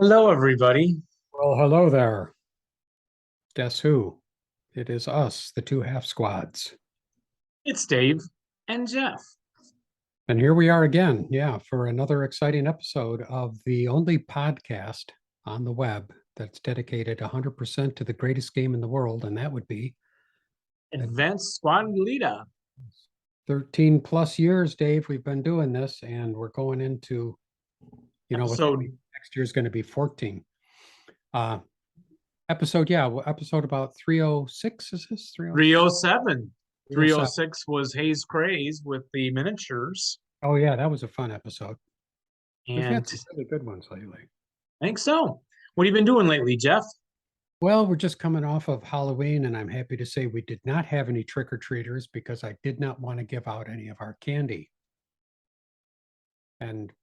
Hello, everybody. Well, hello there. Guess who? It is us, the two half squads. It's Dave and Jeff. And here we are again, for another exciting episode of the only podcast on the web that's dedicated 100% to the greatest game in the world, and that would be Advanced Squad Leader. 13 plus years, Dave. We've been doing this, and we're going into, Episode next year is going to be 14. Episode about 306, is this? 307. 307. 306 was Hayes Craze with the miniatures. Oh, yeah, that was a fun episode. We've And had some really good ones lately. I think so. What have you been doing lately, Jeff? Well, we're just coming off of Halloween, and I'm happy to say we did not have any trick-or-treaters because I did not want to give out any of our candy.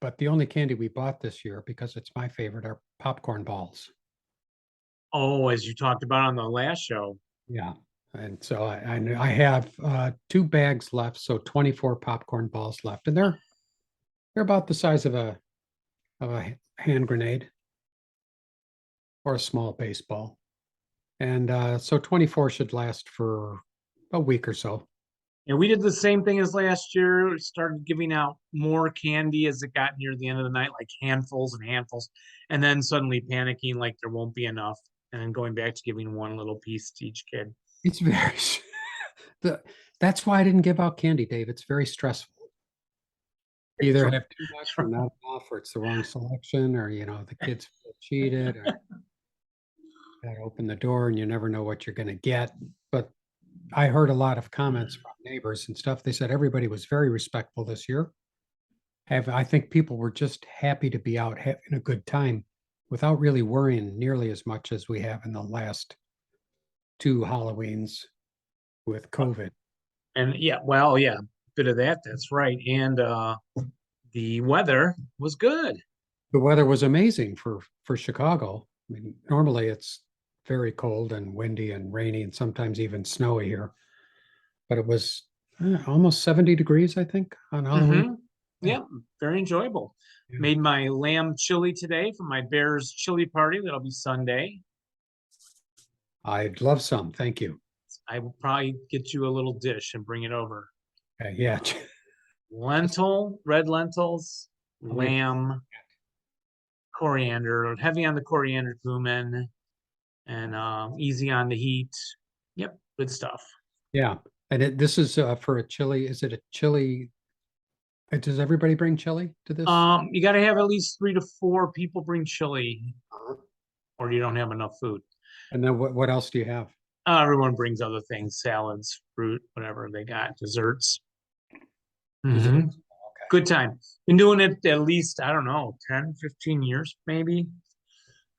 But the only candy we bought this year, because it's my favorite, are popcorn balls. Oh, as you talked about on the last show. Yeah. And so I have 2 bags left, so 24 popcorn balls left. And they're about the size of a hand grenade or a small baseball. And so 24 should last for a week or so. And we did the same thing as last year. We started giving out more candy as it got near the end of the night, like handfuls and handfuls, and then suddenly panicking like there won't be enough, and then going back to giving one little piece to each kid. It's very that's why I didn't give out candy, Dave. It's very stressful. Either have too much or not enough, or it's the wrong selection, or the kids feel cheated, or gotta open the door and you never know what you're gonna get. But I heard a lot of comments from neighbors and stuff. They said everybody was very respectful this year. I think people were just happy to be out having a good time without really worrying nearly as much as we have in the last 2 Halloweens with COVID. And yeah, well, yeah, bit of that. That's right. And the weather was good. The weather was amazing for Chicago. I mean, normally it's very cold and windy and rainy and sometimes even snowy here, but it was almost 70 degrees, I think, on Halloween. Yeah, very enjoyable. Yeah. Made my lamb chili today for my Bears chili party. That'll be Sunday. I'd love some. Thank you. I will probably get you a little dish and bring it over. Yeah. Red lentils, lamb, coriander, heavy on the coriander, cumin, and easy on the heat. Yep, good stuff. Yeah. And this is for a chili. Is it a chili? Does everybody bring chili to this? You got to have at least 3 to 4 people bring chili, or you don't have enough food. And then what else do you have? Everyone brings other things, salads, fruit, whatever they got, desserts. Okay. Good time. Been doing it at least, I don't know, 10, 15 years maybe.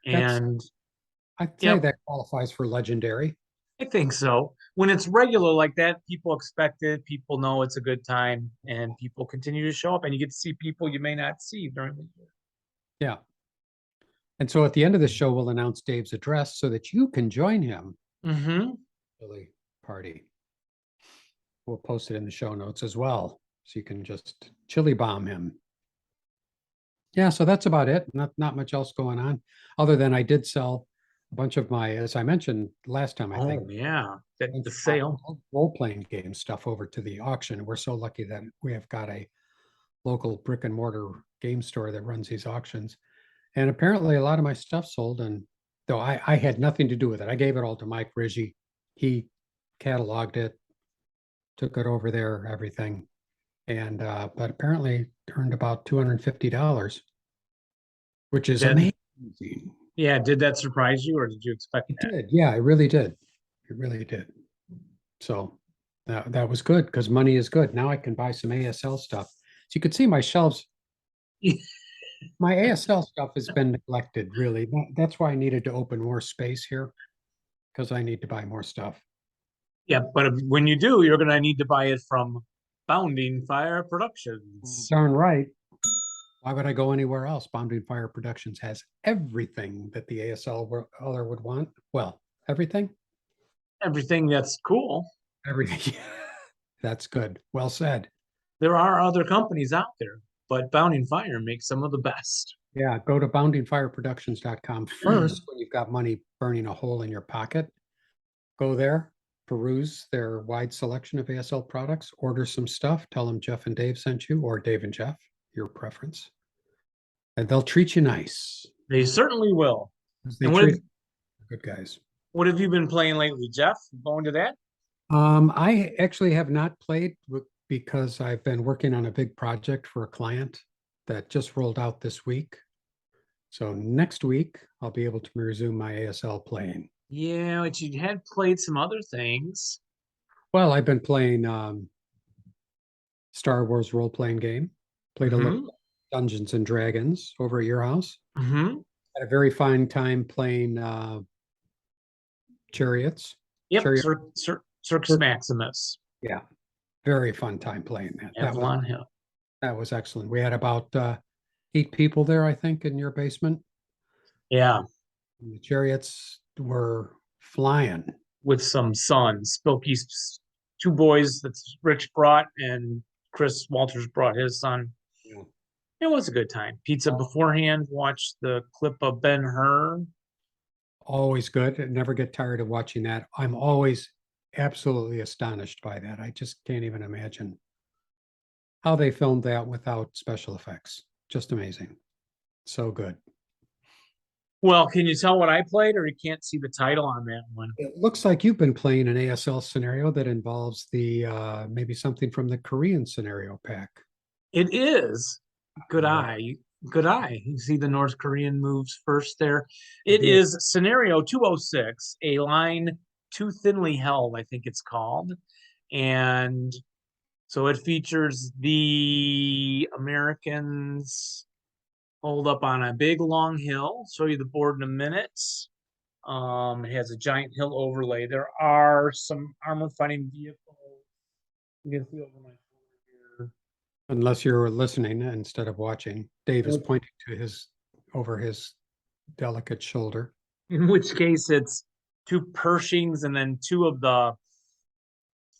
And I'd say that qualifies for legendary. I think so. When it's regular like that, people expect it, people know it's a good time, and people continue to show up, and you get to see people you may not see during the year. Yeah. And so at the end of the show, we'll announce Dave's address so that you can join him. Chili party. We'll post it in the show notes as well, so you can just chili bomb him. Yeah, so that's about it. Not much else going on, other than I did sell a bunch of my, as I mentioned last time, I think. Oh yeah, the sale role-playing game stuff over to the auction. We're so lucky that we have got a local brick and mortar game store that runs these auctions. And apparently a lot of my stuff sold, and though I had nothing to do with it. I gave it all to Mike Rizzi. He cataloged it, took it over there, everything. And but apparently earned about $250, which is amazing. Yeah, did that surprise you, or did you expect it? It did. Yeah, it really did. It really did. So that was good, because money is good. Now I can buy some ASL stuff. So you could see my shelves. My ASL stuff has been neglected, really. That's why I needed to open more space here, because I need to buy more stuff. Yeah, but when you do, you're going to need to buy it from Bounding Fire Productions. Darn right. Why would I go anywhere else? Bounding Fire Productions has everything that the ASL other would want. Well, everything. Everything that's cool. Everything. That's good. Well said. There are other companies out there, but Bounding Fire makes some of the best. Yeah, go to boundingfireproductions.com first when you've got money burning a hole in your pocket. Go there, peruse their wide selection of ASL products, order some stuff, tell them Jeff and Dave sent you, or Dave and Jeff, your preference, and they'll treat you nice. They certainly will. 'Cause they And treat good guys. what have you been playing lately, Jeff? Going to that? I actually have not played because I've been working on a big project for a client that just rolled out this week. So next week I'll be able to resume my ASL playing. Yeah, but you had played some other things. Well, I've been playing Star Wars role-playing game. Played a little Mm-hmm. Dungeons and Dragons over at your house. Mm-hmm. Had a very fine time playing Chariots. Yep, Chariot. Circus Maximus, Yeah, very fun time playing that. Avalon Hill. That was excellent. We had about 8 people there, I think, in your basement. Yeah, And the Chariots were flying. with some sons. Spilky's two boys that Rich brought, and Chris Walters brought his son. Yeah. It was a good time. Pizza beforehand. Watched the clip of Ben-Hur. Always good. I never get tired of watching that. I'm always absolutely astonished by that. I just can't even imagine how they filmed that without special effects. Just amazing. So good. Well, can you tell what I played, or you can't see the title on that one? It looks like you've been playing an ASL scenario that involves the maybe something from the Korean scenario pack. It is. Good Right. eye. Good eye. You see the North Korean moves first there. It do. is scenario 206, a line too thinly held, I think it's called. And so it features the Americans hold up on a big long hill. Show you the board in a minute. It has a giant hill overlay. There are some armor fighting vehicles. You can see over my shoulder here. Unless you're listening instead of watching. Dave is Nope. pointing to his over his delicate shoulder. In which case it's two Pershings and then two of the,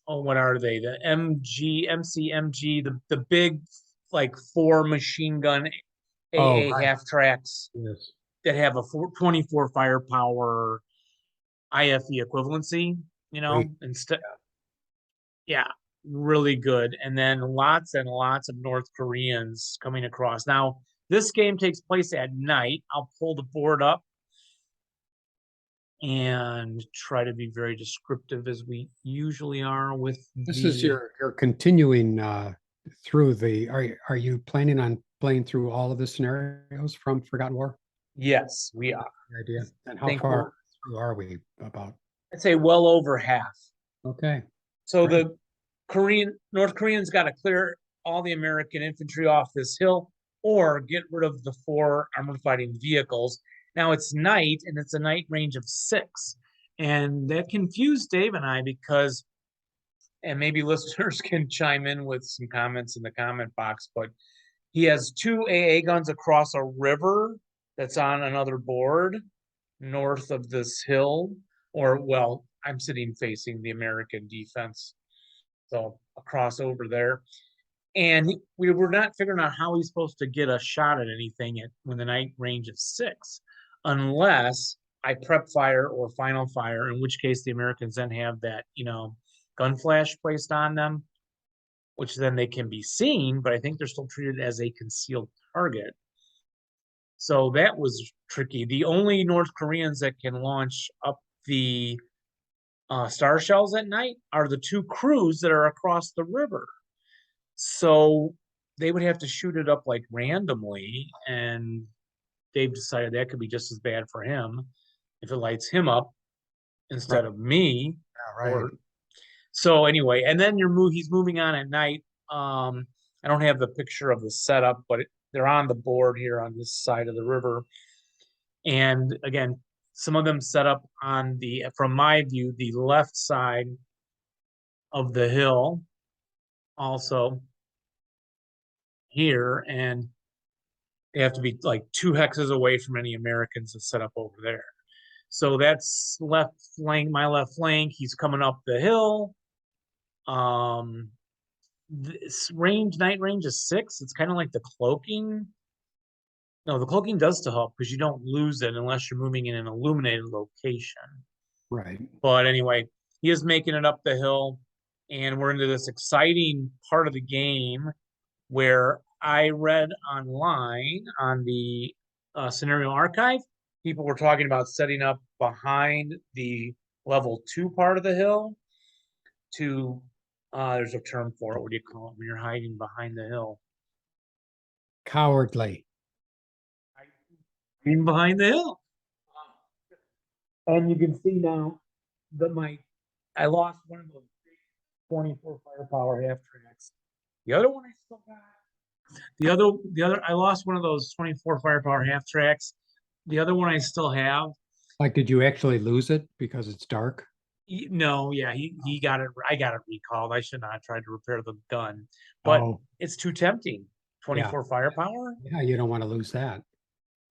oh, what are they? The MCMG, the big like 4 machine gun Oh, AA right. half tracks Yes. that have a 24 firepower IFE equivalency, Great. instead. Yeah, really good. And then lots and lots of North Koreans coming across. Now, this game takes place at night. I'll pull the board up and try to be very descriptive as we usually are with This is the. your continuing through the are you planning on playing through all of the scenarios from Forgotten War? Yes, we are. The idea. And I how think far through are we about? I'd say well over half. Okay. So Great. the North Koreans got to clear all the American infantry off this hill or get rid of the 4 armored fighting vehicles. Now it's night and it's a night range of 6. And that confused Dave and I because, and maybe listeners can chime in with some comments in the comment box, but he has 2 AA guns across a river that's on another board north of this hill. Or, well, I'm sitting facing the American defense. So across over there. And we were not figuring out how he's supposed to get a shot at anything when the night range of 6, unless I prep fire or final fire, in which case the Americans then have that, gun flash placed on them, which then they can be seen, but I think they're still treated as a concealed target. So that was tricky. The only North Koreans that can launch up the star shells at night are the 2 crews that are across the river. So they would have to shoot it up like randomly, and Dave decided that could be just as bad for him if it lights him up instead Right. of me. Yeah, right. Or so anyway, and then he's moving on at night. I don't have the picture of the setup, but they're on the board here on this side of the river. And again, some of them set up on from my view, the left side of the hill, also here, and they have to be like 2 hexes away from any Americans to set up over there. So that's left flank, my left flank. He's coming up the hill. This night range is 6. It's kind of like the cloaking No, the cloaking does still help because you don't lose it unless you're moving in an illuminated location. Right. But anyway, he is making it up the hill, and we're into this exciting part of the game where I read online on the scenario archive, people were talking about setting up behind the level 2 part of the hill to, there's a term for it. What do you call it when you're hiding behind the hill? Cowardly. Hiding behind the hill. And you can see now that I lost one of those 24 firepower half tracks. The other one I still got. The other, I lost one of those 24 firepower half tracks. The other one I still have. Like, did you actually lose it because it's dark? No, yeah, he got it. I got it recalled. I should not have tried to repair the gun, but Oh, it's too tempting. yeah. 24 firepower. Yeah, you don't want to lose that.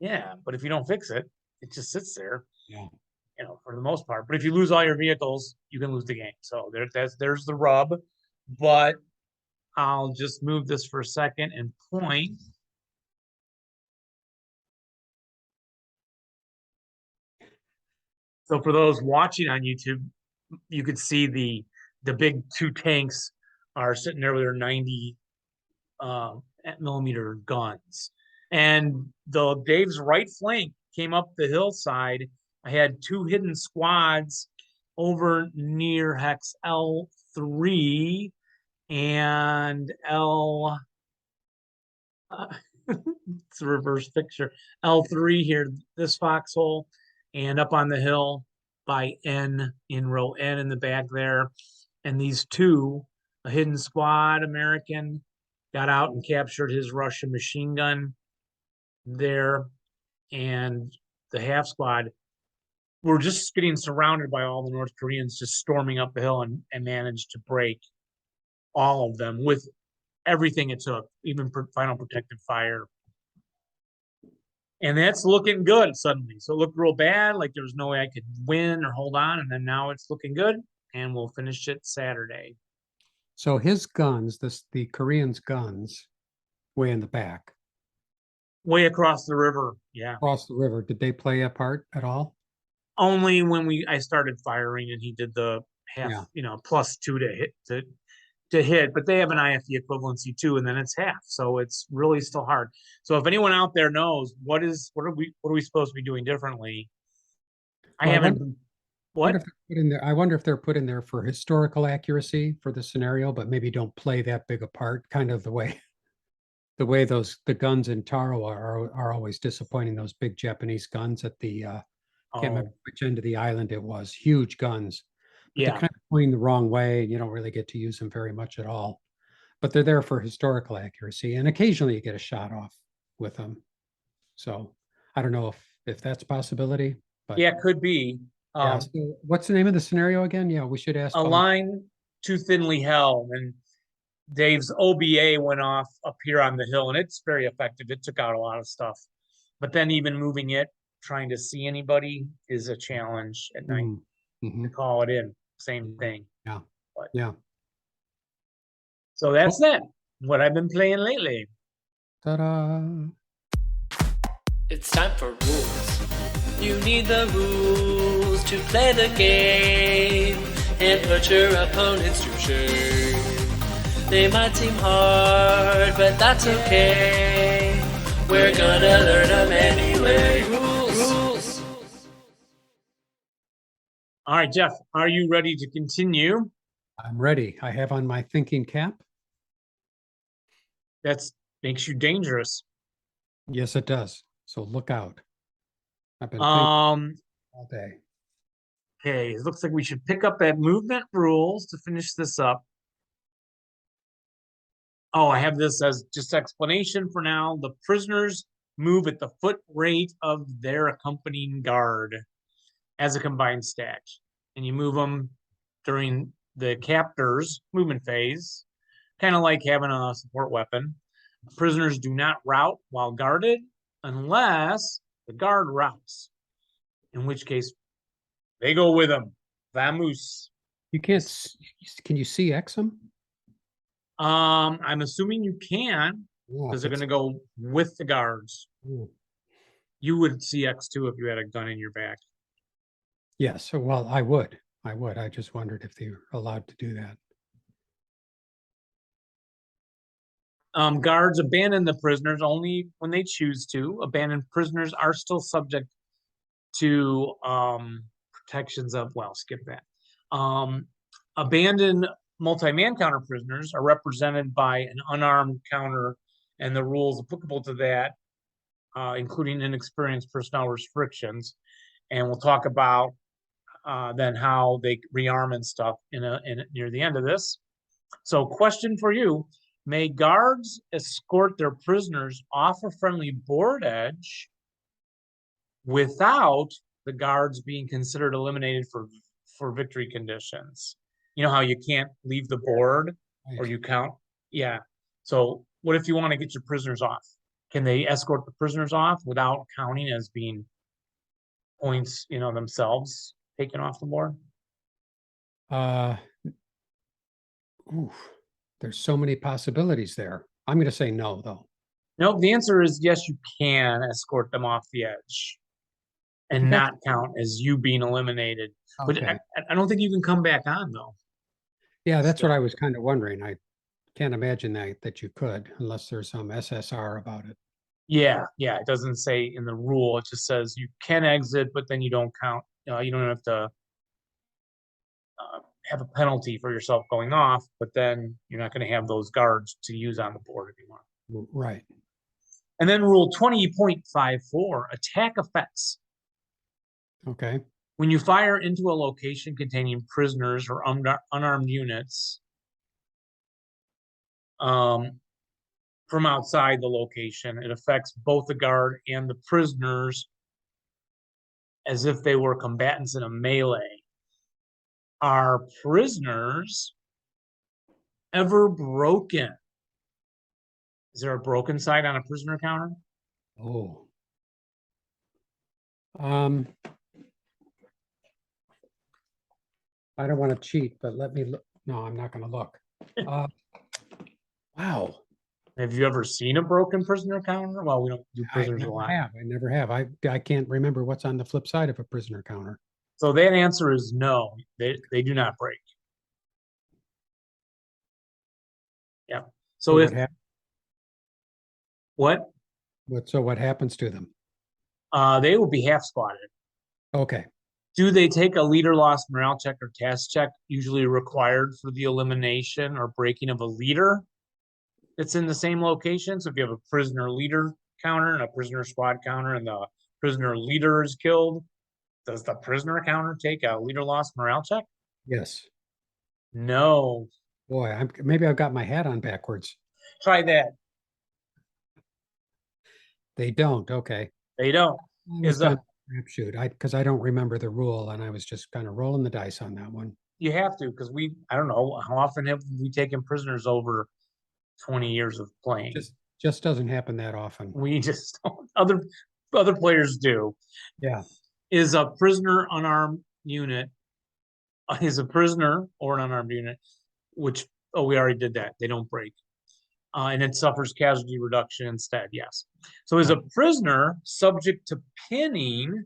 Yeah, but if you don't fix it, it just sits there. Yeah. For the most part. But if you lose all your vehicles, you can lose the game. So there's the rub. But I'll just move this for a second and point. So for those watching on YouTube, you could see the big two tanks are sitting there with their 90 millimeter guns. And the Dave's right flank came up the hillside. I had two hidden squads over near hex L3 and L. It's a reverse picture. L3 here, this foxhole, and up on the hill by N in row N in the back there. And these two, a hidden squad American, got out and captured his Russian machine gun there. And the half squad were just getting surrounded by all the North Koreans just storming up the hill and managed to break all of them with everything it took, even final protective fire. And that's looking good suddenly. So it looked real bad, like there was no way I could win or hold on. And then now it's looking good, and we'll finish it Saturday. So his guns, the Koreans' guns, way in the back, Way across the river. Yeah. across the river, did they play a part at all? Only when I started firing and he did the half, Yeah. +2 to hit, but they have an IFE equivalency too, and then it's half. So it's really still hard. So if anyone out there knows what are we supposed to be doing differently? I Well, haven't. What? wonder if they're put in there. I wonder if they're put in there for historical accuracy for the scenario, but maybe don't play that big a part, kind of the way the guns in Taro are always disappointing, those big Japanese guns at the can't remember Oh, which end of the island it was, huge guns. But they're yeah. kind of pointing the wrong way, and you don't really get to use them very much at all. But they're there for historical accuracy, and occasionally you get a shot off with them. So I don't know if that's a possibility, but Yeah, it could be. yeah. So what's the name of the scenario again? Yeah, we should ask A volunteers. line too thinly held, and Dave's OBA went off up here on the hill, and it's very effective. It took out a lot of stuff. But then even moving it, trying to see anybody is a challenge at night Mm-hmm. to call it in. Same thing. Yeah, But, yeah. so that's Cool. that. What I've been playing lately. Ta-da! It's time for rules. You need the rules to play the game and put your opponents to shame. They might seem hard, but that's okay. We're gonna learn them anyway. Rules. All right, Jeff, are you ready to continue? I'm ready. I have on my thinking cap. That makes you dangerous. Yes, it does. So look out. I've been thinking all day. Okay, it looks like we should pick up at movement rules to finish this up. Oh, I have this as just explanation for now. The prisoners move at the foot rate of their accompanying guard as a combined stack. And you move them during the captor's movement phase, kind of like having a support weapon. Prisoners do not route while guarded unless the guard routes, in which case they go with them. Vamoose. You can't. Can you see Exum? I'm assuming you can Yeah, because they're going to go with the guards. You would see X2 if you had a gun in your back. Yes, so, well, I would. I just wondered if they were allowed to do that. Guards abandon the prisoners only when they choose to. Abandoned prisoners are still subject to protections of, well, skip that. Abandoned multi-man counter prisoners are represented by an unarmed counter, and the rules applicable to that, including inexperienced personnel restrictions. And we'll talk about then how they rearm and stuff near the end of this. So, question for you: may guards escort their prisoners off a friendly board edge without the guards being considered eliminated for victory conditions? You know how you can't leave the board or Right. you count? Yeah. So, what if you want to get your prisoners off? Can they escort the prisoners off without counting as being points, themselves taken off the board? Uh, oof, there's so many possibilities there. I'm gonna say no, though. No, the answer is yes, you can escort them off the edge and That's not count as you being eliminated. But okay. I don't think you can come back on though. Yeah, that's what Still. I was kind of wondering. I can't imagine that you could, unless there's some SSR about it. Yeah, it doesn't say in the rule. It just says you can exit, but then you don't count. You don't have to have a penalty for yourself going off, but then you're not going to have those guards to use on the board anymore. Right. And then rule 20.54, attack effects. Okay. When you fire into a location containing prisoners or unarmed units from outside the location, it affects both the guard and the prisoners as if they were combatants in a melee. Are prisoners ever broken? Is there a broken side on a prisoner counter? Oh. Um, I don't want to cheat, but let me look. No, I'm not going to look. Wow. Have you ever seen a broken prisoner counter? Well, we don't do prisoners a lot. I never have. I can't remember what's on the flip side of a prisoner counter. So that answer is no. They do not break. Yeah. So if what? So what happens to them? They will be half squatted. Okay. Do they take a leader lost morale check or task check, usually required for the elimination or breaking of a leader that's in the same location? So if you have a prisoner leader counter and a prisoner squad counter and the prisoner leader is killed, does the prisoner counter take a leader lost morale check? Yes. No. Boy, maybe I've got my hat on backwards. Try that. They don't. Okay. They don't. I was kind of crapshoot. Because I don't remember the rule, and I was just kind of rolling the dice on that one. You have to, because I don't know, how often have we taken prisoners over 20 years of playing? Just doesn't happen that often. We just don't. Other players do. Yeah. Is a prisoner unarmed unit, is a prisoner or an unarmed unit, which, we already did that. They don't break. And it suffers casualty reduction instead, yes. So is a prisoner subject to pinning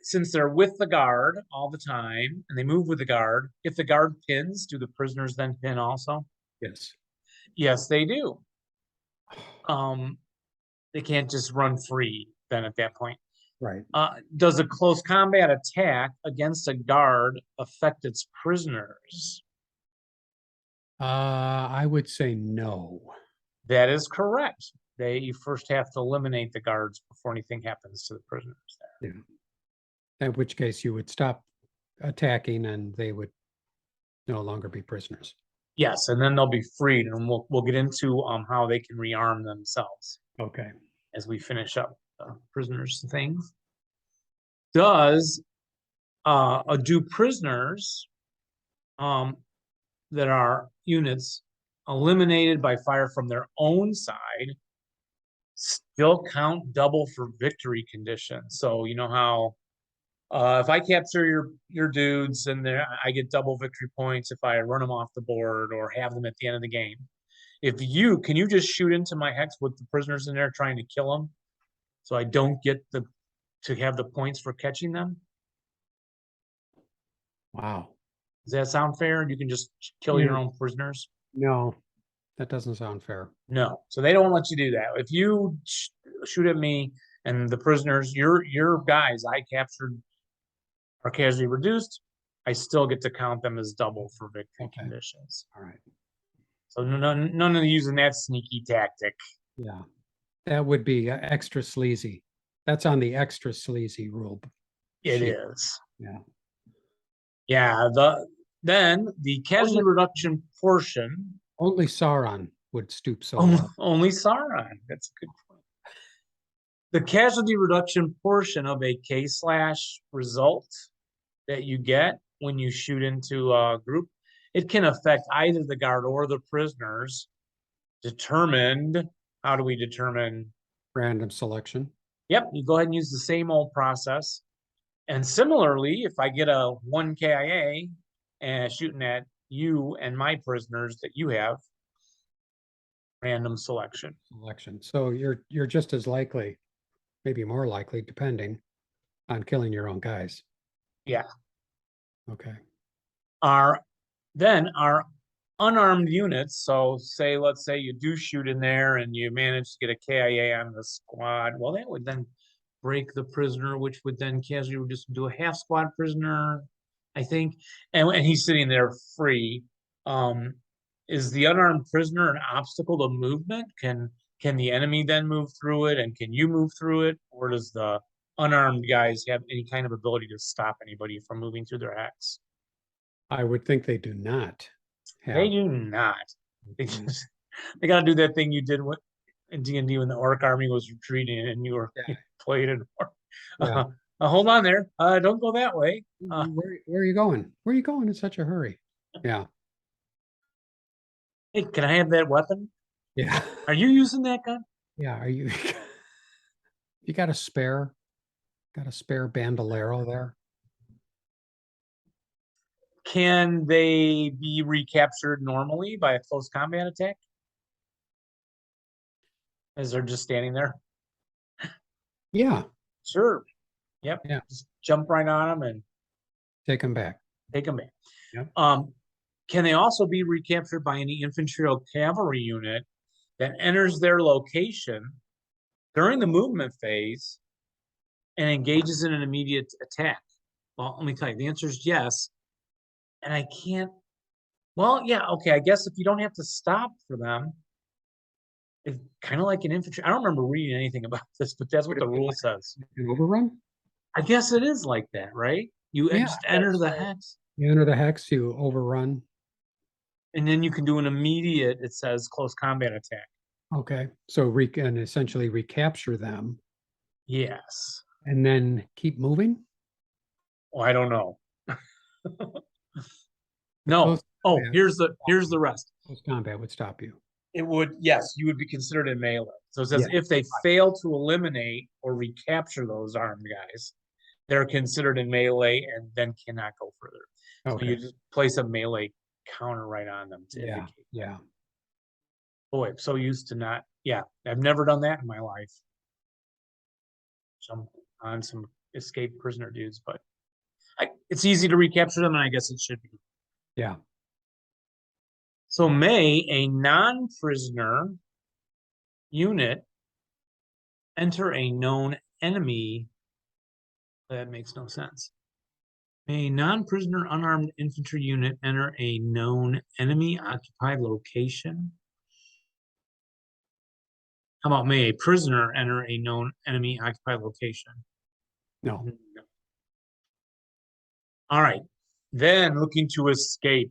since they're with the guard all the time and they move with the guard? If the guard pins, do the prisoners then pin also? Yes. Yes, they do. They can't just run free then at that point. Right. Does a close combat attack against a guard affect its prisoners? I would say no. That is correct. You first have to eliminate the guards before anything happens to the prisoners there. Yeah. In which case you would stop attacking and they would no longer be prisoners. Yes, and then they'll be freed, and we'll get into how they can rearm themselves. Okay. As we finish up the prisoners things. Do prisoners that are units eliminated by fire from their own side still count double for victory conditions? So you know how if I capture your dudes and I get double victory points if I run them off the board or have them at the end of the game. Can you just shoot into my hex with the prisoners in there trying to kill them? so I don't get to have the points for catching them. Wow. Does that sound fair? You can just kill your own prisoners? No, that doesn't sound fair. No, so they don't let you do that. If you shoot at me and the prisoners, your guys I captured are casualty reduced, I still get to count them as double for victory conditions. All right. So none of using that sneaky tactic. Yeah, that would be extra sleazy. That's on the extra sleazy rule. It sheet. is. Yeah. Yeah. Then the casualty reduction portion. Only Sauron would stoop so low. Only Sauron. That's a good point. The casualty reduction portion of a K/ result that you get when you shoot into a group, it can affect either the guard or the prisoners. Determined. How do we determine? Random selection. Yep, you go ahead and use the same old process. And similarly, if I get a 1 KIA and shooting at you and my prisoners that you have, random selection. So you're just as likely, maybe more likely, depending on killing your own guys. Yeah. Okay. Our unarmed units, so let's say you do shoot in there and you manage to get a KIA on the squad, well, that would then break the prisoner, which would then casually reduce him to a half squad prisoner, I think. And he's sitting there free. Is the unarmed prisoner an obstacle to movement? Can the enemy then move through it, and can you move through it? Or does the unarmed guys have any kind of ability to stop anybody from moving through their hex? I would think they do not. They do not. They got to do that thing you did in D&D when the orc army was retreating and you were played in orc. Hold on there. Don't go that way. Where are you going? Where are you going in such a hurry? Yeah. Hey, can I have that weapon? Yeah. Are you using that gun? Yeah. Are you? You got a spare? Got a spare bandolero there? Can they be recaptured normally by a close combat attack? As they're just standing there? Yeah. Sure. Yep. Yeah. Just jump right on them and take them back. Take them back. Yep. Can they also be recaptured by any infantry or cavalry unit that enters their location during the movement phase and engages in an immediate attack? Well, let me tell you, the answer is yes. And I can't, well, yeah, okay, I guess if you don't have to stop for them, it's kind of like an infantry. I don't remember reading anything about this, but that's what the rule says. An overrun? I guess it is like that, right? You just enter the hex. You enter the hex, you overrun. And then you can do an immediate, it says, close combat attack. Okay. So and essentially recapture them. Yes. And then keep moving? Well, I don't know. No. Oh, here's the rest. Close combat would stop you. It would, yes, you would be considered in melee. So it says if they fail to eliminate or recapture those armed guys, they're considered in melee and then cannot go further. Okay. So you just place a melee counter right on them to indicate. Yeah. Boy, I'm so used to not. Yeah, I've never done that in my life. Jump on some escaped prisoner dudes, but it's easy to recapture them, and I guess it should be. Yeah. So may a non-prisoner unit enter a known enemy? That makes no sense. May a non-prisoner unarmed infantry unit enter a known enemy occupied location? How about may a prisoner enter a known enemy occupied location? No. No. All right. Then looking to escape.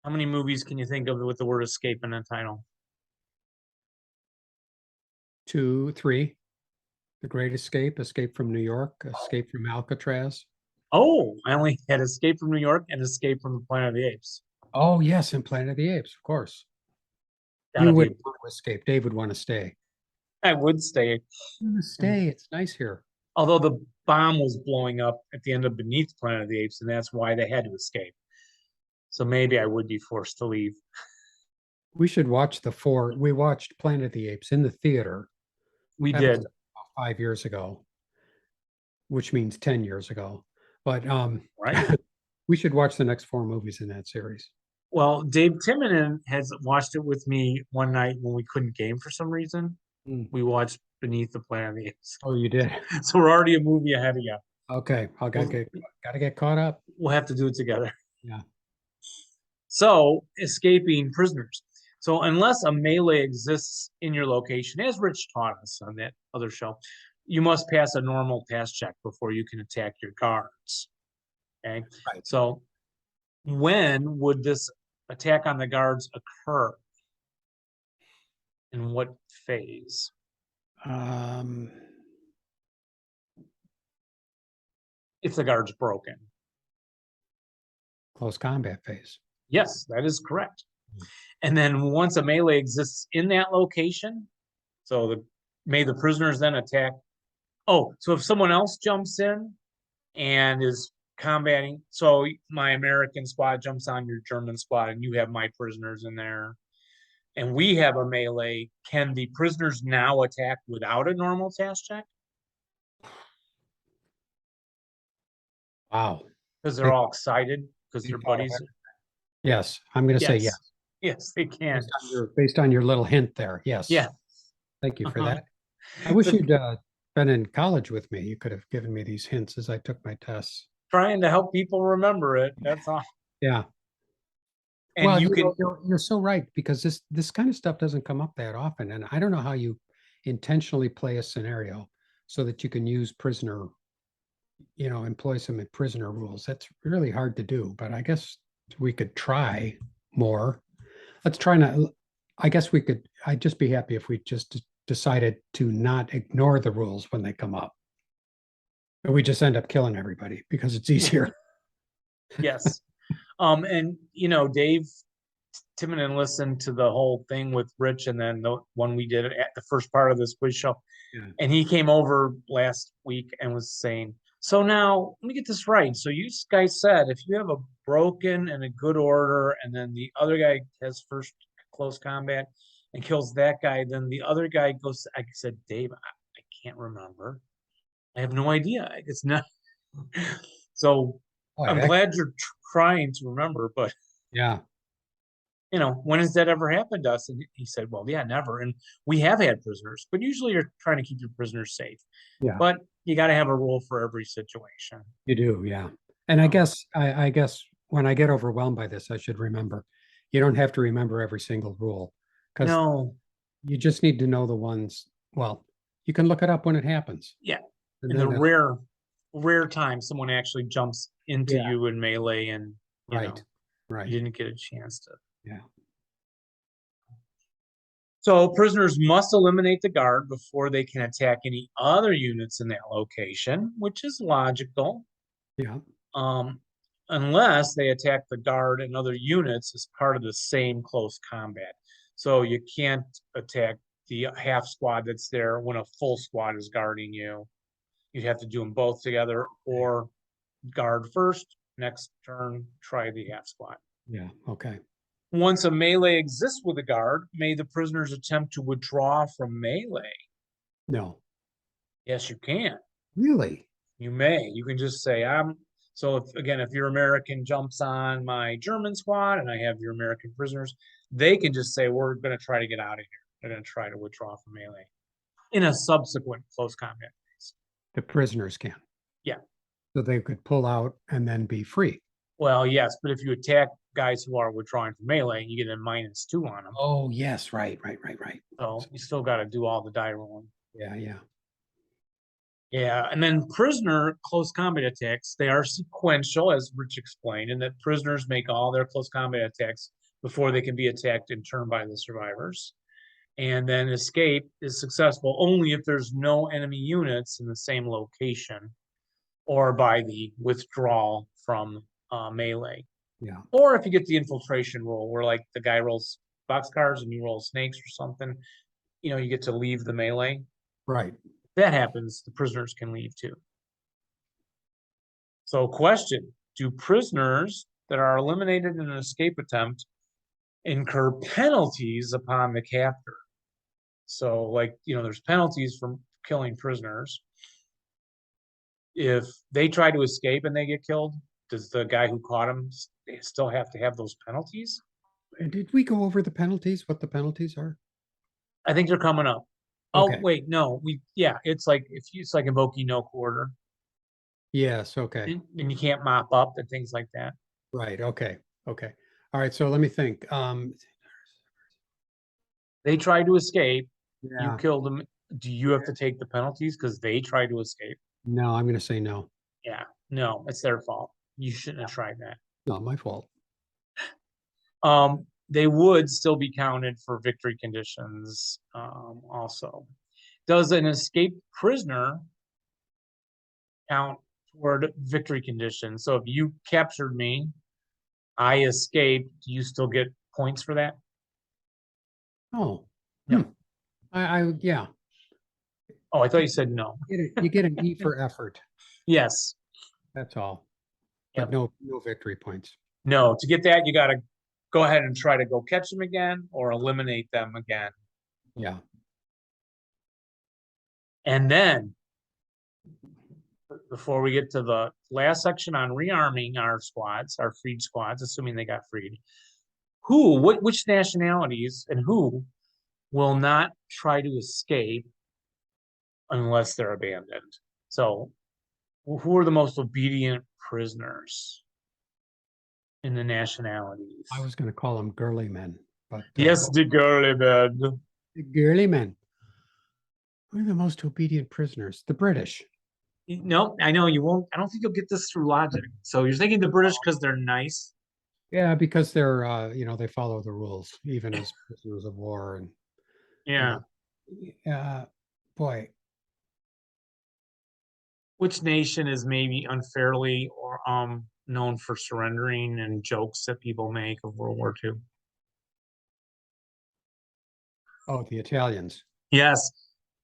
How many movies can you think of with the word escape in the title? 2, 3. The Great Escape, Escape from New York, Escape from Alcatraz. Oh, I only had Escape from New York and Escape from the Planet of the Apes. Oh, yes, and Planet of the Apes, of course. You wouldn't want to escape. Dave would want to stay. I would stay. I want to stay. It's nice here. Although the bomb was blowing up at the end of Beneath Planet of the Apes, and that's why they had to escape. So maybe I would be forced to leave. We should watch we watched Planet of the Apes in the theater. We That was did. about 5 years ago, which means 10 years ago. But Right. we should watch the next 4 movies in that series. Well, Dave Timonen has watched it with me one night when we couldn't game for some reason. Mm. We watched Beneath the Planet of the Apes. Oh, you did? So we're already a movie ahead of you. Okay, gotta get caught up. We'll have to do it together. Yeah. So, escaping prisoners. So, unless a melee exists in your location, as Rich taught us on that other show, you must pass a normal task check before you can attack your guards. Okay. Right. So, when would this attack on the guards occur? In what phase? If the guard's broken. Close combat phase. Yes, that is correct. And then once a melee exists in that location, so may the prisoners then attack. Oh, so if someone else jumps in and is combating, so my American squad jumps on your German squad and you have my prisoners in there, and we have a melee, can the prisoners now attack without a normal task check? Wow. Because they're all excited because they're buddies. Yes, I'm going to say yes. Yes, they can. Based on your little hint there. Yes. Yeah. Thank you for that. I wish you'd been in college with me. You could have given me these hints as I took my tests. Trying to help people remember it. That's all. Yeah. And well, you can. You're so right, because this kind of stuff doesn't come up that often, and I don't know how you intentionally play a scenario so that you can use prisoner, employ some prisoner rules. That's really hard to do, but I guess we could try more. Let's try not. I guess we could. I'd just be happy if we just decided to not ignore the rules when they come up. But we just end up killing everybody because it's easier. Yes. And Dave Timonen listened to the whole thing with Rich, and then the one we did at the first part of this quiz show. Yeah. And he came over last week and was saying, so now let me get this right. So you guys said if you have a broken and a good order, and then the other guy has first close combat and kills that guy, then the other guy goes. I said, Dave, I can't remember. I have no idea. It's not. So I'm glad you're trying to remember, but yeah. When has that ever happened to us? And he said, well, yeah, never. And we have had prisoners, but usually you're trying to keep your prisoners safe. Yeah. But you got to have a rule for every situation. You do, yeah. And I guess when I get overwhelmed by this, I should remember, you don't have to remember every single rule. No. You just need to know the ones. Well, you can look it up when it happens. Yeah. In the rare time someone actually jumps into you in melee and right. You didn't get a chance to. Yeah. So prisoners must eliminate the guard before they can attack any other units in that location, which is logical. Yeah. Unless they attack the guard and other units as part of the same close combat. So you can't attack the half squad that's there when a full squad is guarding you. You'd have to do them both together, or guard first, next turn, try the half squad. Yeah, okay. Once a melee exists with a guard, may the prisoners attempt to withdraw from melee? No. Yes, you can. Really? You may. You can just say, so if your American jumps on my German squad and I have your American prisoners, they can just say, we're going to try to get out of here. They're going to try to withdraw from melee in a subsequent close combat phase. The prisoners can. Yeah. So they could pull out and then be free. Well, yes, but if you attack guys who are withdrawing from melee, you get a -2 on them. Oh, yes, right. So you still got to do all the die rolling. Yeah. Yeah, and then prisoner close combat attacks, they are sequential, as Rich explained, and that prisoners make all their close combat attacks before they can be attacked in turn by the survivors. And then escape is successful only if there's no enemy units in the same location, or by the withdrawal from melee. Yeah. Or if you get the infiltration rule, where like the guy rolls boxcars and you roll snakes or something, you get to leave the melee. Right. If that happens, the prisoners can leave too. So question, do prisoners that are eliminated in an escape attempt incur penalties upon the captor. So, like, there's penalties for killing prisoners. If they try to escape and they get killed, does the guy who caught them still have to have those penalties? And did we go over the penalties, what the penalties are? I think they're coming up. Oh, Okay. wait, no, it's like it's like invoking no quarter, Yes, okay. and you can't mop up and things like that. Right, okay, okay. All right, so let me think. They try to escape, you Yeah, killed them. Do you have to take the penalties because they tried to escape? no, I'm gonna say no. Yeah, no, it's their fault. You shouldn't have tried that. Not my fault. They would still be counted for victory conditions, also. Does an escaped prisoner count toward victory conditions? So if you captured me, I escaped, do you still get points for that? Oh. No. hmm. Yeah, Oh, I thought you said no. you get an E for effort, Yes. that's all. Yep. But no victory points. No, to get that, you gotta go ahead and try to go catch them again or eliminate them again. Yeah, And then, before we get to the last section on rearming our squads, our freed squads, assuming they got freed, which nationalities and who will not try to escape unless they're abandoned? So, who are the most obedient prisoners in the nationalities? I was gonna call them girly men, but Yes, the girly bed. girly men. Who are the most obedient prisoners? The British. No, I know you won't. I don't think you'll get this through logic. So you're thinking the British because they're nice. Yeah, because they're they follow the rules, even as prisoners of war, and Yeah. boy, Which nation is maybe unfairly or known for surrendering and jokes that people make of World War II? oh, the Italians. Yes,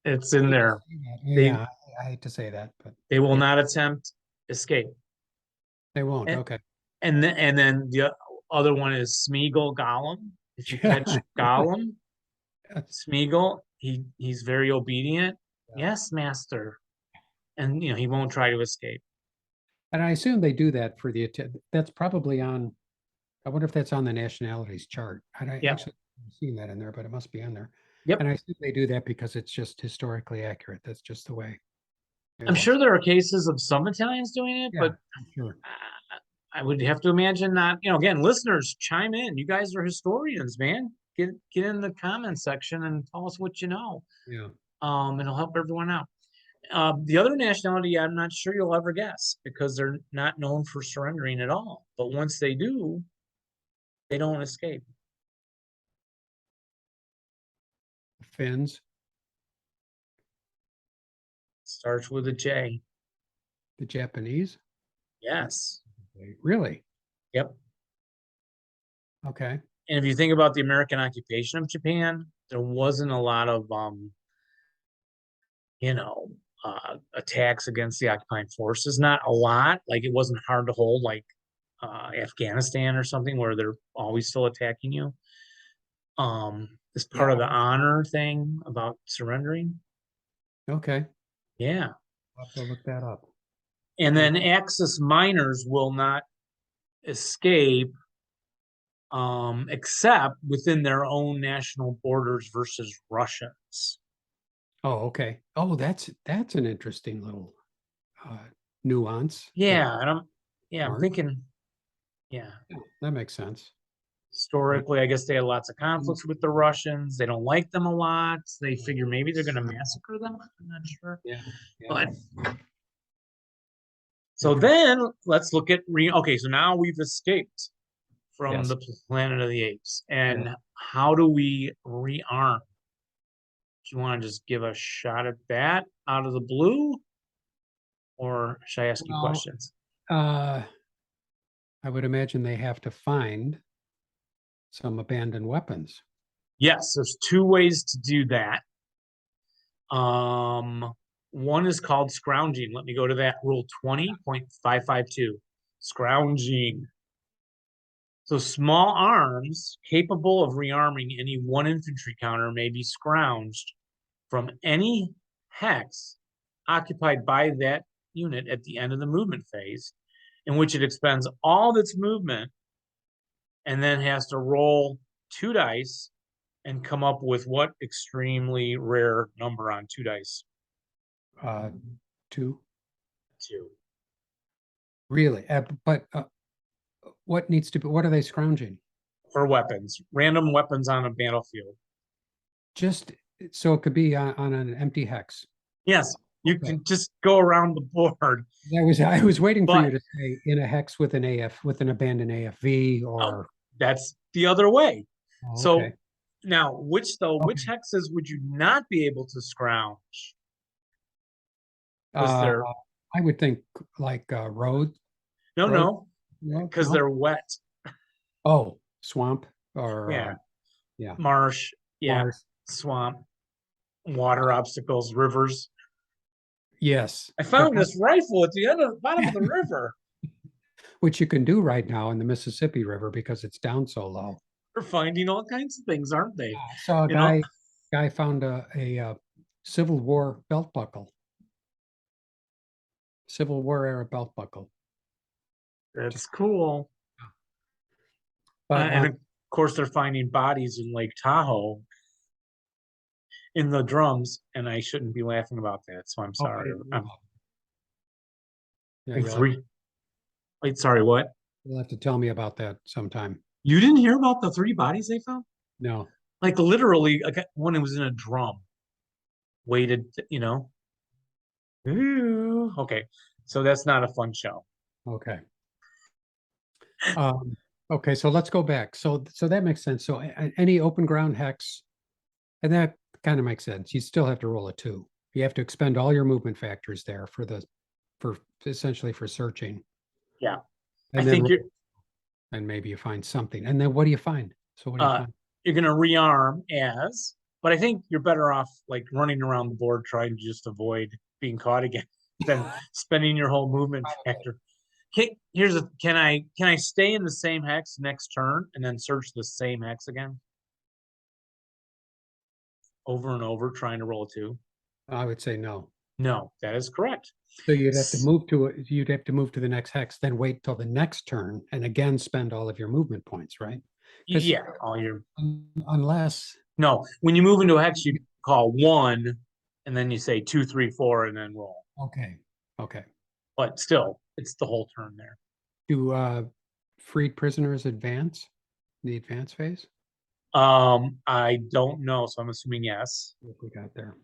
it's in there. They Yeah, I hate to say that, but they will yeah, not attempt escape. they won't. And Okay. then the other one is Smeagol Gollum. If you catch Gollum, Smeagol, he's very obedient. Yeah. Yes, master. And he won't try to escape. And I assume they do that for the that's probably on. I wonder if that's on the nationalities chart. I Yep. actually haven't seen that in there, but it must be on there. Yep. And I think they do that because it's just historically accurate. That's just the way. I'm sure there are cases of some Italians doing it, Yeah, but I'm sure. I would have to imagine not, again, listeners, chime in. You guys are historians, man. Get in the comment section and tell us what you know. Yeah. It'll help everyone out. The other nationality, I'm not sure you'll ever guess because they're not known for surrendering at all. But once they do, they don't escape. Finns. Starts with a J. The Japanese. Yes. Really? Yep. Okay. And if you think about the American occupation of Japan, there wasn't a lot of attacks against the occupying forces. Not a lot. Like it wasn't hard to hold, like Afghanistan or something, where they're always still attacking you. As part of the honor thing about surrendering. Okay. Yeah. I'll have to look that up. And then Axis miners will not escape, except within their own national borders versus Russians. Oh, okay. Oh, that's an interesting little nuance. Yeah, and I'm Smart. thinking, yeah. That makes sense. Historically, I guess they had lots of conflicts with the Russians. They don't like them a lot. They figure maybe they're going to massacre them. I'm not sure. Yeah. But so then let's look at okay, so now we've escaped from the Planet of the Apes. And how do we rearm? Do you want to just give a shot at that out of the blue? Or should I ask you questions? I would imagine they have to find some abandoned weapons. Yes, there's two ways to do that. One is called scrounging. Let me go to that rule 20.552. Scrounging. So small arms capable of rearming any one infantry counter may be scrounged from any hex occupied by that unit at the end of the movement phase, in which it expends all of its movement and then has to roll 2 dice and come up with what extremely rare number on 2 dice? 2. 2. Really? But what needs to be, what are they scrounging? For weapons, random weapons on a battlefield. Just so it could be on an empty hex. Yes, you Okay. can just go around the board. I was waiting for you But- to say in a hex with an with an abandoned AFV or. That's the other way. Oh, So okay. now, which hexes would you not be able to scrounge? Was there? I would think like road. No, No, because no? they're wet. Oh, swamp or Yeah. yeah, Marsh, yeah, Mars. swamp, water obstacles, rivers. Yes, I but found this rifle at the bottom of the river. which you can do right now in the Mississippi River because it's down so low. They're finding all kinds of things, aren't they? I saw a You know? guy found a Civil War belt buckle. Civil War era belt buckle. That's cool. But And of course, they're finding bodies in Lake Tahoe in the drums, and I shouldn't be laughing about that. So I'm sorry. Yeah, Like 3. Wait, sorry, what? you'll have to tell me about that sometime. You didn't hear about the 3 bodies they found? No. Like literally, like one was in a drum, weighted, Ooh, okay, so that's not a fun show. Okay. Okay, so let's go back. So that makes sense. So any open ground hex, and that kind of makes sense. You still have to roll a 2. You have to expend all your movement factors there for essentially for searching. Yeah, And I then think you're and maybe you find something. And then what do you find? So what do you find? you're gonna rearm as, but I think you're better off like running around the board trying to just avoid being caught again than spending your whole movement factor. Can I stay in the same hex next turn and then search the same hex again? Over and over trying to roll a 2? I would say no. No, that is correct. So you'd have to move to the next hex, then wait till the next turn and again spend all of your movement points, right? 'Cause- Yeah, all your Unless no. When you move into a hex, you call 1, and then you say 2, 3, 4, and then roll. okay. But still, it's the whole turn there. Do freed prisoners advance the advance phase? I don't know, so I'm assuming yes. If we got there.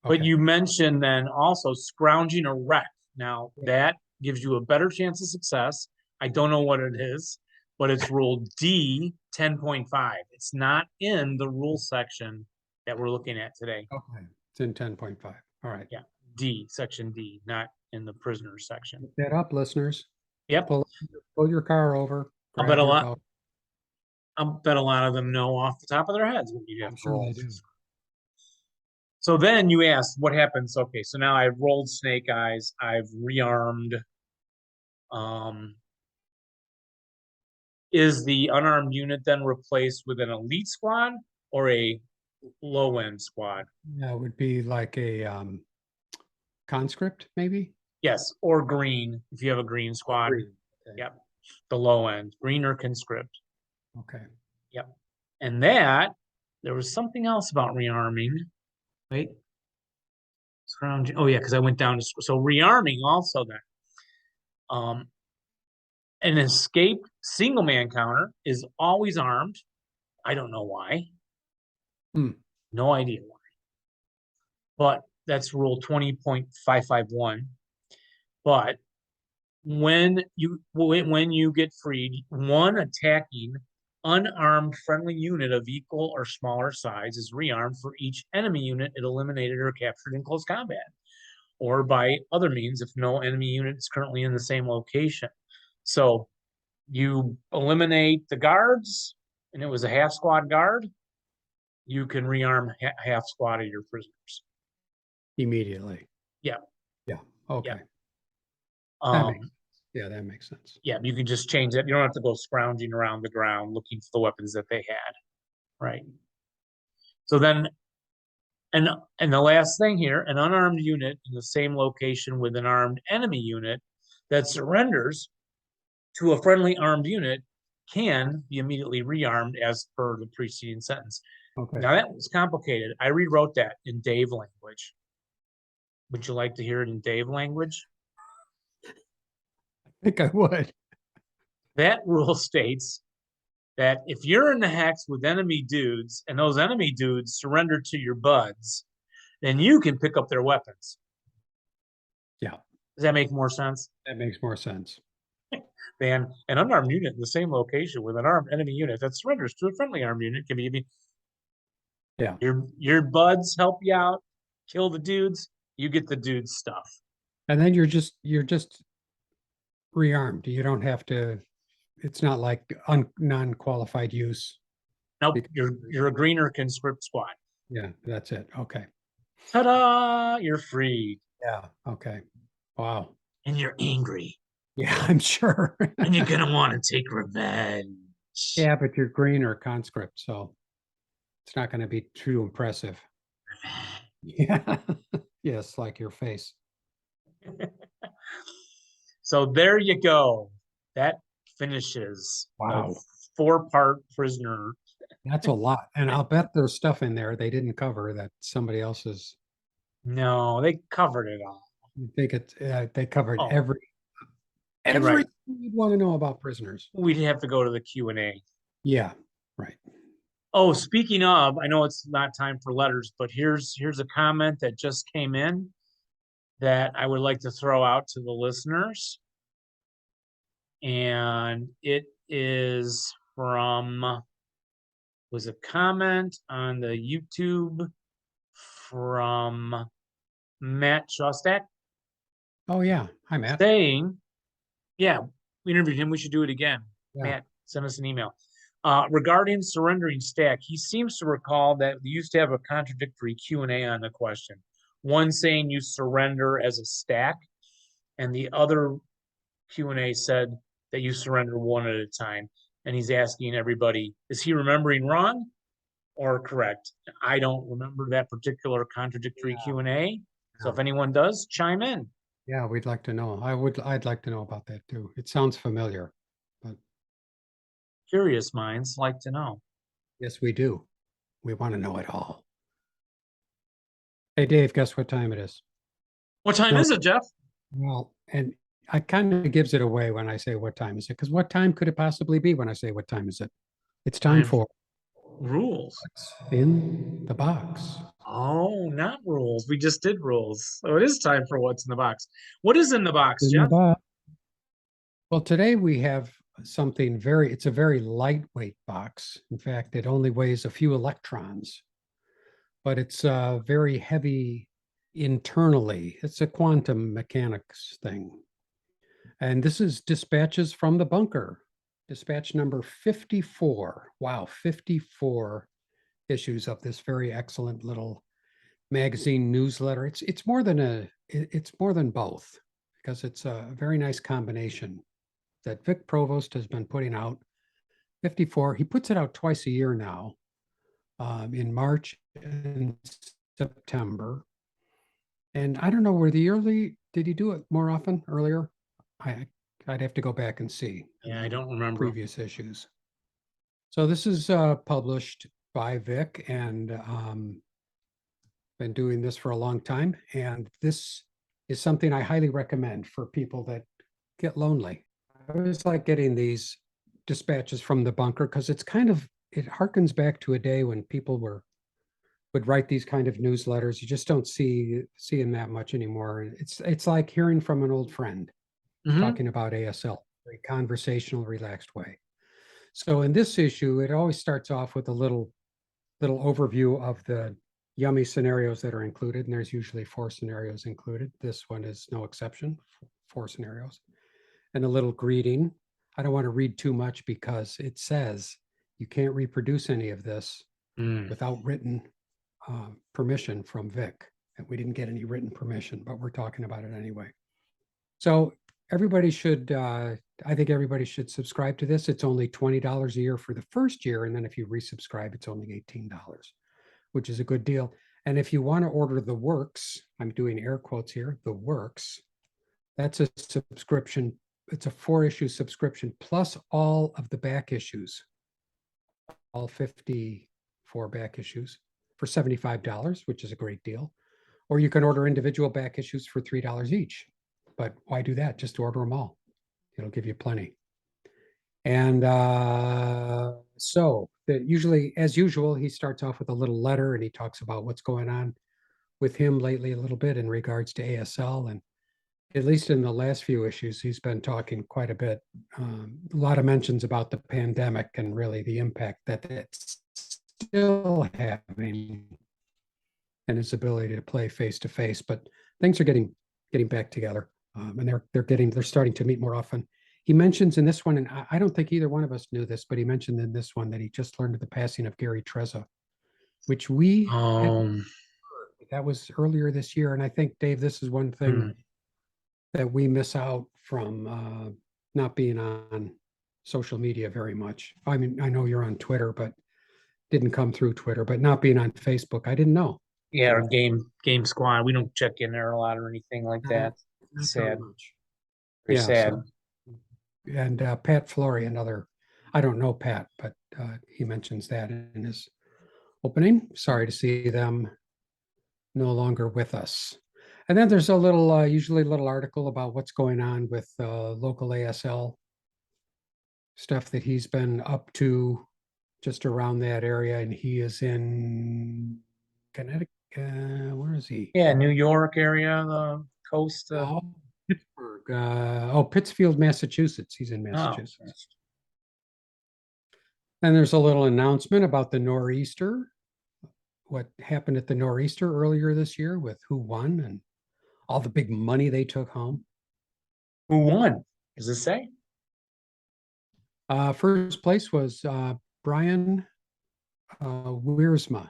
But Okay. you mentioned then also scrounging a wreck. Now that gives you a better chance of success. I don't know what it is, but it's rule D 10.5. It's not in the rule section that we're looking at today. Okay. It's in 10.5. All right. Yeah, D, section D, not in the prisoner section. Look that up, listeners. Yep. Pull your car over. I'll bet a lot. I'll bet a lot of them know off the top of their heads what you have I'm to sure roll. they do. So then you asked what happens. Okay, so now I've rolled snake eyes. I've rearmed. Is the unarmed unit then replaced with an elite squad or a low end squad? Yeah, it would be like a conscript, maybe. Yes, or green if you have a green squad. Green. Okay. Yep, the low end, green or conscript. Okay. Yep, and that there was something else about rearming. Wait, scrounging. Oh yeah, because I went down to so rearming also then. An escaped single man counter is always armed. I don't know why. No idea why. But that's rule 20.551. But when you get freed, one attacking unarmed friendly unit of equal or smaller size is rearmed for each enemy unit it eliminated or captured in close combat, or by other means if no enemy unit is currently in the same location. So you eliminate the guards, and it was a half squad guard, you can rearm half squad of your prisoners Immediately. Yeah. Yeah. Okay. Yeah. Yeah, that makes sense. Yeah, you can just change it. You don't have to go scrounging around the ground looking for the weapons that they had. Right. So then, and the last thing here, an unarmed unit in the same location with an armed enemy unit that surrenders to a friendly armed unit can be immediately rearmed as per the preceding sentence. Okay. Now that was complicated. I rewrote that in Dave language. Would you like to hear it in Dave language? I think I would. That rule states that if you're in the hex with enemy dudes and those enemy dudes surrender to your buds, then you can pick up their weapons. Yeah. Does that make more sense? That makes more sense. Than an unarmed unit in the same location with an armed enemy unit that surrenders to a friendly armed unit can be. Yeah. Your buds help you out, kill the dudes, you get the dudes stuff. And then you're just rearmed. You don't have to, it's not like non-qualified use. Nope, you're a greener conscript squad. Yeah, that's it. Okay. Ta-da! You're free. Yeah. Okay. Wow. And you're angry. Yeah, I'm sure. And you're gonna want to take revenge. Yeah, but you're green or conscript, so it's not going to be too impressive. Yeah. Yes, like your face. So there you go. That finishes Wow. a 4-part prisoner. That's a lot. And I'll bet there's stuff in there they didn't cover that somebody else's. No, they covered it all. You think they covered Oh, everything you'd want to know about prisoners. we'd have to go to the Q&A. Yeah, right. Oh, speaking of, I know it's not time for letters, but here's a comment that just came in that I would like to throw out to the listeners. And it is was a comment on the YouTube from Matt Shostak Oh yeah. Hi, Matt. saying, yeah, we interviewed him. We should do it again. Yeah. Matt, send us an email. Regarding surrendering stack, he seems to recall that we used to have a contradictory Q&A on the question. One saying you surrender as a stack, and the other Q&A said that you surrender one at a time. And he's asking everybody, is he remembering wrong or correct? I don't remember that particular contradictory Q&A. So if anyone does, chime in. Yeah, we'd like to know. I'd like to know about that too. It sounds familiar, but Curious minds like to know. yes, we do. We want to know it all. Hey, Dave, guess what time it is? What time No. is it, Jeff? Well, and I kind of gives it away when I say what time is it, because what time could it possibly be when I say what time is it? It's time Time for rules. What's in the Box. Oh, not rules. We just did rules. So it is time for what's in the box. What is in the box, In the Jeff? box. Well, today we have something it's a very lightweight box. In fact, it only weighs a few electrons, but it's very heavy internally. It's a quantum mechanics thing. And this is Dispatches from the Bunker, dispatch number 54. Wow, 54 issues of this very excellent little magazine newsletter. It's more than both, because it's a very nice combination that Vic Provost has been putting out. 54. He puts it out twice a year now, in March and September. And I don't know, did he do it more often earlier? I'd have to go back and see. Yeah, I don't remember. Previous issues. So this is published by Vic, and been doing this for a long time. And this is something I highly recommend for people that get lonely. I always like getting these dispatches from the bunker because it harkens back to a day when people would write these kind of newsletters. You just don't see them that much anymore. It's like hearing from an old friend talking about ASL, very conversational, relaxed way. So in this issue, it always starts off with a little overview of the yummy scenarios that are included, and there's usually 4 scenarios included. This one is no exception, 4 scenarios, and a little greeting. I don't want to read too much because it says you can't reproduce any of this without written permission from Vic. And we didn't get any written permission, but we're talking about it anyway. So everybody should, I think everybody should subscribe to this. It's only $20 a year for the first year. And then if you resubscribe, it's only $18, which is a good deal. And if you want to order the works, I'm doing air quotes here, the works, that's a subscription. It's a 4-issue subscription plus all of the back issues, all 54 back issues for $75, which is a great deal. Or you can order individual back issues for $3 each. But why do that? Just order them all. It'll give you plenty. And so that usually, as usual, he starts off with a little letter and he talks about what's going on with him lately a little bit in regards to ASL. And at least in the last few issues, he's been talking quite a bit. A lot of mentions about the pandemic and really the impact that it's still having and his ability to play face to face. But things are getting back together, and they're starting to meet more often. He mentions in this one, and I don't think either one of us knew this, but he mentioned in this one that he just learned of the passing of Gary Trezza, which we that was earlier this year. And I think, Dave, this is one thing that we miss out from not being on social media very much. I mean, I know you're on Twitter, but didn't come through Twitter, but not being on Facebook, I didn't know. Yeah, or game squad. We don't check in there a lot or anything like that. Not Sad. very much. Very Yeah, sad. so- and Pat Flory, another, I don't know Pat, but he mentions that in his opening. Sorry to see them no longer with us. And then there's a little, usually a little article about what's going on with local ASL stuff that he's been up to just around that area. And he is in Connecticut. Where is he? Yeah, New York area, the coast. Oh, Pittsburgh. Pittsfield, Massachusetts. He's in Oh, Massachusetts. And there's a little announcement about the Nor'easter, what happened at the Nor'easter earlier this year with who won and all the big money they took home. who won? Does it say? First place was Brian Wiersma.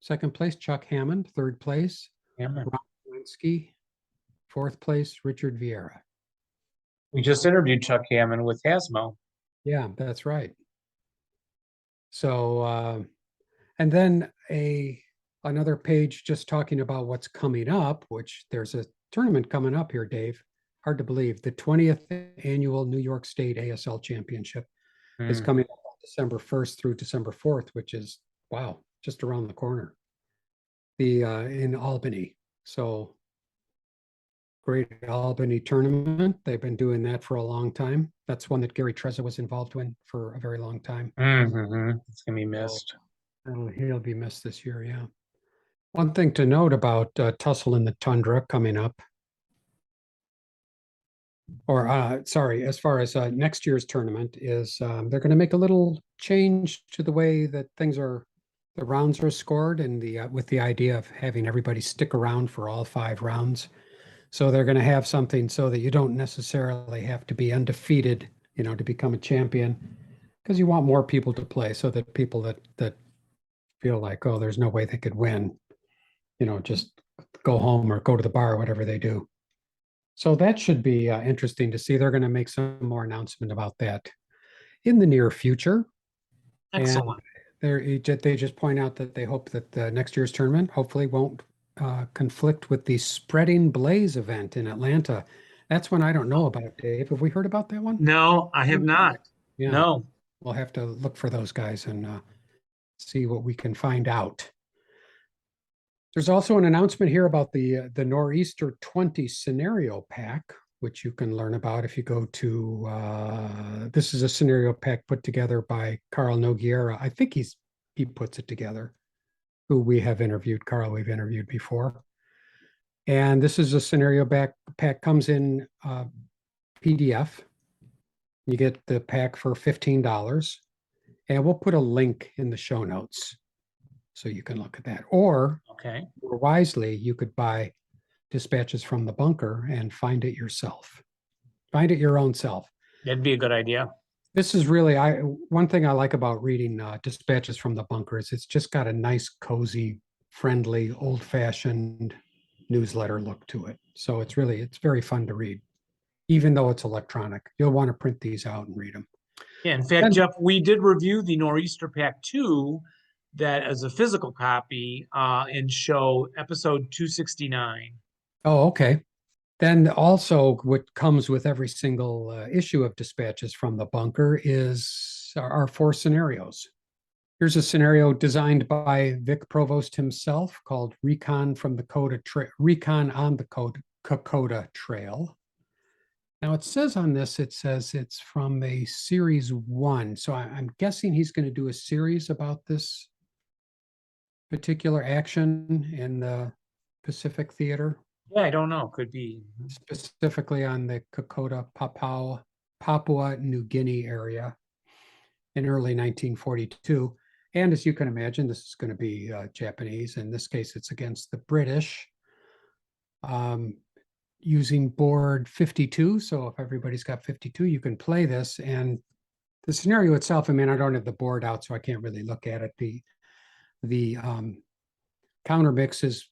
Second place, Chuck Hammond. Third place, Yeah, Ron Lewinsky. Fourth place, Richard Vieira. we just interviewed Chuck Hammond with Hasmo. Yeah, that's right. So, and then another page just talking about what's coming up, which there's a tournament coming up here, Dave. Hard to believe. The 20th annual New York State ASL Championship is coming up on December 1st through December 4th, which is, wow, just around the corner. In Albany. So Great Albany Tournament. They've been doing that for a long time. That's one that Gary Trezza was involved in for a very long time. It's gonna be missed. He'll be missed this year, yeah. One thing to note about Tussle in the Tundra coming up, or sorry, as far as next year's tournament is, they're going to make a little change to the way that the rounds are scored, and with the idea of having everybody stick around for all 5 rounds. So they're going to have something so that you don't necessarily have to be undefeated, to become a champion, because you want more people to play, so that people that feel like, oh, there's no way they could win, just go home or go to the bar or whatever they do. So that should be interesting to see. They're going to make some more announcement about that in the near future. Excellent. And they just point out that they hope that the next year's tournament hopefully won't conflict with the Spreading Blaze event in Atlanta. That's one I don't know about, Dave. Have we heard about that one? No, I have not. Yeah. No. We'll have to look for those guys and see what we can find out. There's also an announcement here about the Nor'easter 20 scenario pack, which you can learn about if you go to, this is a scenario pack put together by Carl Nogueira. I think he puts it together, who we have interviewed. Carl, we've interviewed before. And this is a scenario pack, comes in PDF. You get the pack for $15. And we'll put a link in the show notes so you can look at that. Or Okay. more wisely, you could buy Dispatches from the Bunker and find it yourself. Find it your own self. That'd be a good idea. This is really, one thing I like about reading Dispatches from the Bunker is it's just got a nice, cozy, friendly, old-fashioned newsletter look to it. So it's very fun to read. even though it's electronic. You'll want to print these out and read them. Yeah, in fact, And- Jeff, we did review the Nor'easter Pack 2 that as a physical copy and show episode 269. Oh, okay. Then also what comes with every single issue of Dispatches from the Bunker is our 4 scenarios. Here's a scenario designed by Vic Provost himself called Recon on the Kokoda Trail. Now it says on this, it says it's from a series 1. So I'm guessing he's going to do a series about this particular action in the Pacific Theater, Yeah, I don't know. Could be. specifically on the Kokoda Papua New Guinea area in early 1942. And as you can imagine, this is going to be Japanese. In this case, it's against the British, using board 52. So if everybody's got 52, you can play this. And the scenario itself, I mean, I don't have the board out, so I can't really look at it. The counter mix is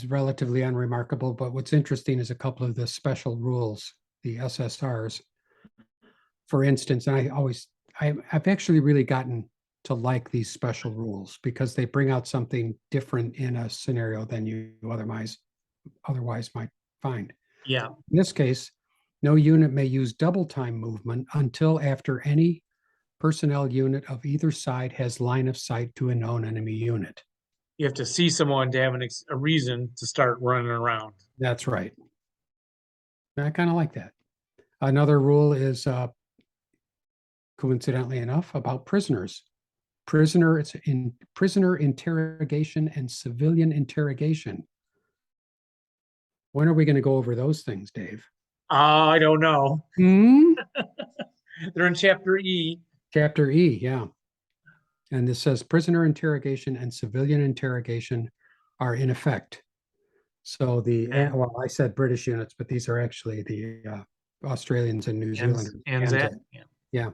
relatively unremarkable, but what's interesting is a couple of the special rules, the SSRs. For instance, and I've actually really gotten to like these special rules because they bring out something different in a scenario than you otherwise might find. Yeah. In this case, no unit may use double time movement until after any personnel unit of either side has line of sight to a known enemy unit. You have to see someone to have a reason to start running around. That's right. I kind of like that. Another rule is, coincidentally enough, about prisoners. Prisoner interrogation and civilian interrogation. When are we going to go over those things, Dave? I don't know. Hmm? They're in chapter E. Chapter E, yeah. And this says prisoner interrogation and civilian interrogation are in effect. So well, I said British units, but these are actually the Australians and New Zealanders. Anzac. Yeah.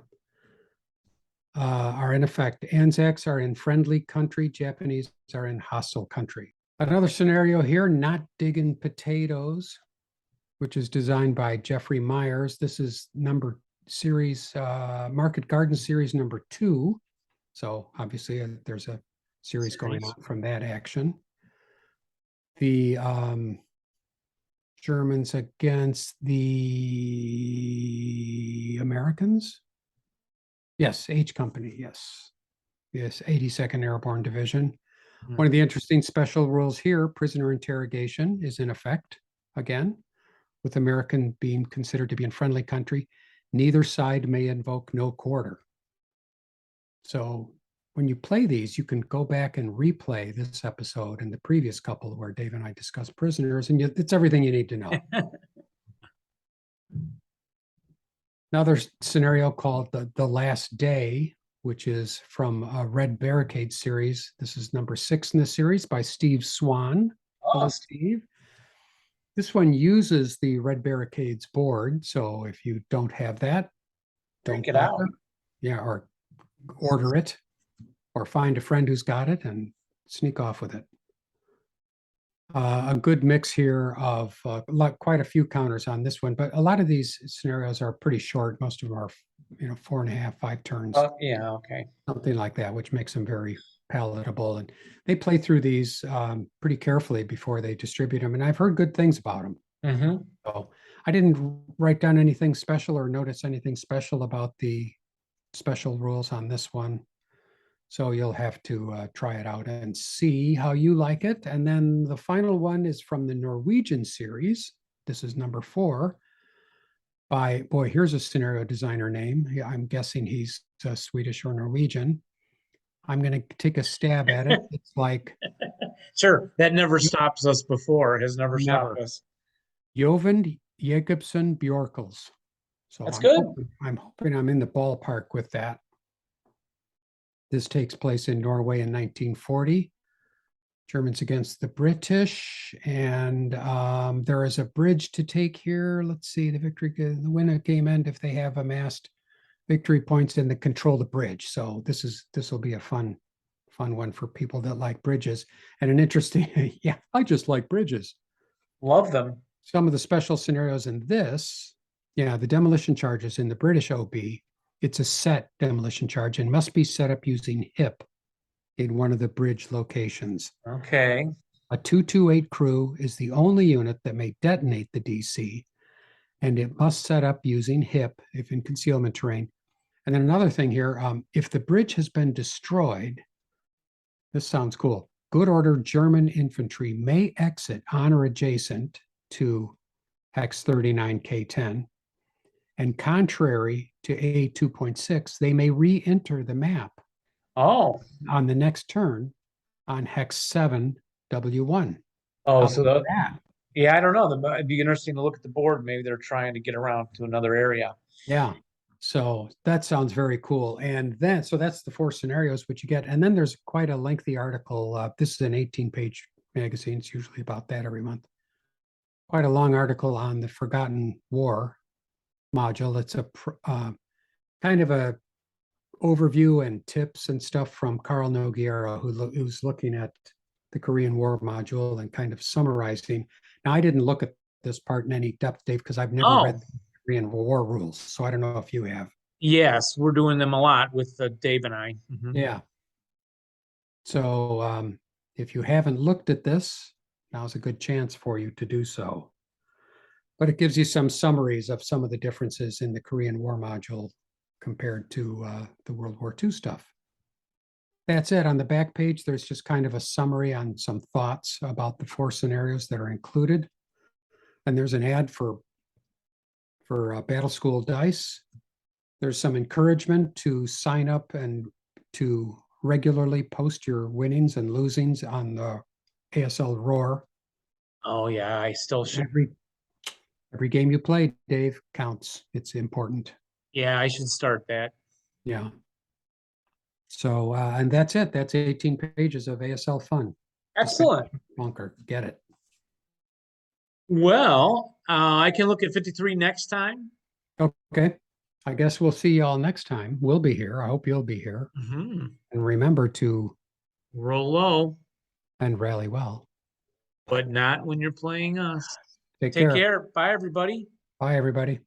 Are in effect. Anzacs are in friendly country. Japanese are in hostile country. Another scenario here, not digging potatoes, which is designed by Jeffrey Myers. This is Market Garden series number 2. So obviously there's a series going on from that action. The Germans against the Americans. Yes, H Company, yes. Yes, 82nd Airborne Division. One of the interesting special rules here, prisoner interrogation is in effect, again, with American being considered to be in friendly country. Neither side may invoke no quarter. So when you play these, you can go back and replay this episode and the previous couple where Dave and I discussed prisoners, and it's everything you need to know. Another scenario called the Last Day, which is from a Red Barricade series. This is number 6 in the series by Steve Swan. Hello, Steve. This one uses the Red Barricades board. So if you don't have that, don't get out. Yeah, or order it or find a friend who's got it and sneak off with it. A good mix here of quite a few counters on this one, but a lot of these scenarios are pretty short. Most of them are, 4.5, 5 turns. Yeah, okay. Something like that, which makes them very palatable. And they play through these pretty carefully before they distribute them. And I've heard good things about them. Mm-hmm. So I didn't write down anything special or notice anything special about the special rules on this one. So you'll have to try it out and see how you like it. And then the final one is from the Norwegian series. This is number 4 by, boy, here's a scenario designer name. Yeah, I'm guessing he's Swedish or Norwegian. I'm going to take a stab at it. It's like. Sure. That never stops us before. Has never stopped us. Jovind Jacobsen Bjorkels. So That's good. I'm hoping I'm in the ballpark with that. This takes place in Norway in 1940. Germans against the British, and there is a bridge to take here. Let's see, the win a game end if they have amassed victory points and they control the bridge. So this will be a fun one for people that like bridges, and an interesting. Yeah, I just like bridges. Love them. Some of the special scenarios in this Yeah, the demolition charges in the British OB, it's a set demolition charge and must be set up using HIP in one of the bridge locations. Okay. A 228 crew is the only unit that may detonate the DC, and it must set up using HIP if in concealment terrain. And then another thing here, if the bridge has been destroyed, this sounds cool. Good order German infantry may exit on or adjacent to hex 39K10. And contrary to A 2.6, they may re-enter the map Oh, on the next turn on hex 7 W1. oh, How so about the, that? yeah, I don't know. It'd be interesting to look at the board. Maybe they're trying to get around to another area. Yeah. So that sounds very cool. And then, so that's the 4 scenarios which you get. And then there's quite a lengthy article. This is an 18-page magazine. It's usually about that every month. Quite a long article on the Forgotten War module. It's a kind of a overview and tips and stuff from Carl Nogueira, who's looking at the Korean War module and kind of summarizing. Now, I didn't look at this part in any depth, Dave, because I've never read Oh, the Korean War rules. So I don't know if you have. yes, we're doing them a lot with Dave and I. Mhm. Yeah. So if you haven't looked at this, now's a good chance for you to do so. But it gives you some summaries of some of the differences in the Korean War module compared to the World War II stuff. That's it. On the back page, there's just kind of a summary on some thoughts about the 4 scenarios that are included. And there's an ad for Battle School Dice. There's some encouragement to sign up and to regularly post your winnings and losings on the ASL Roar. Oh yeah, I still should. Every game you play, Dave, counts. It's important. Yeah, I should start that. Yeah. So, and that's it. That's 18 pages of ASL fun. Excellent. Bunker, get it. Well, I can look at 53 next time. Okay. I guess we'll see y'all next time. We'll be here. I hope you'll be here. Mhm. And remember to Roll low, and rally well. but not when you're playing us. Take Take care. care. Bye, everybody. Bye, everybody.